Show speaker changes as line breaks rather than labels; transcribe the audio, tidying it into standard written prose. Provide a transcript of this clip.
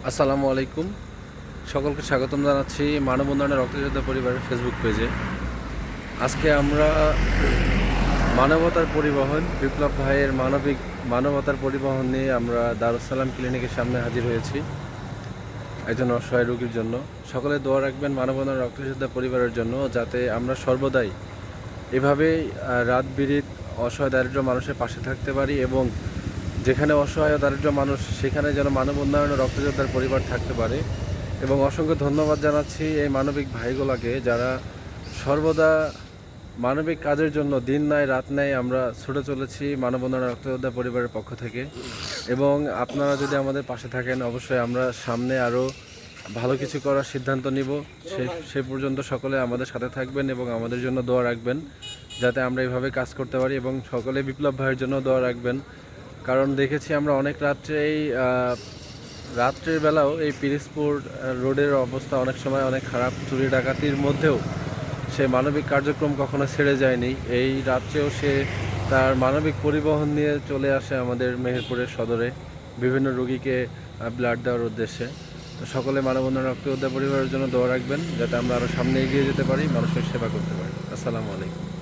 আসসালামু আলাইকুম। সকলকে স্বাগতম জানাচ্ছি মানববন্ধনের রক্তযোদ্ধা পরিবারের ফেসবুক পেজে। আজকে আমরা মানবতার পরিবহন বিপ্লব ভাইয়ের মানবতার পরিবহন নিয়ে আমরা দারুস সালাম ক্লিনিকের সামনে হাজির হয়েছি একজন অসহায় রোগীর জন্য। সকলে দোয়া রাখবেন মানববন্ধনের রক্তযোদ্ধা পরিবারের জন্য, যাতে আমরা সর্বদাই এভাবেই রাত বিরিত অসহায় দারিদ্র মানুষের পাশে থাকতে পারি এবং যেখানে অসহায় দারিদ্র মানুষ সেখানে যেন মানব উন্নয়ন ও রক্তযোদ্ধার পরিবার থাকতে পারে। এবং অসংখ্য ধন্যবাদ জানাচ্ছি এই মানবিক ভাইগুলোকে, যারা সর্বদা মানবিক কাজের জন্য দিন নাই রাত নাই আমরা ছুটে চলেছি মানব উন্নয়ন রক্তযোদ্ধা পরিবারের পক্ষ থেকে। এবং আপনারা যদি আমাদের পাশে থাকেন, অবশ্যই আমরা সামনে আরও ভালো কিছু করার সিদ্ধান্ত নিব। সে পর্যন্ত সকলে আমাদের সাথে থাকবেন এবং আমাদের জন্য দোয়া রাখবেন, যাতে আমরা এইভাবে কাজ করতে পারি। এবং সকলে বিপ্লব ভাইয়ের জন্য দোয়া রাখবেন, কারণ দেখেছি আমরা অনেক রাত্রের বেলাও এই পিরিজপুর রোডের অবস্থা অনেক সময় অনেক খারাপ। চুরি ডাকাতির মধ্যেও সে মানবিক কার্যক্রম কখনো ছেড়ে যায়নি। এই রাত্রেও সে তার মানবিক পরিবহন নিয়ে চলে আসে আমাদের মেহেরপুরের সদরে বিভিন্ন রোগীকে ব্লাড দেওয়ার উদ্দেশ্যে। তো সকলে মানববন্ধন রক্তযোদ্ধা পরিবারের জন্য দোয়া রাখবেন, যাতে আমরা আরও সামনে এগিয়ে যেতে পারি, মানুষের সেবা করতে পারি। আসসালামু আলাইকুম।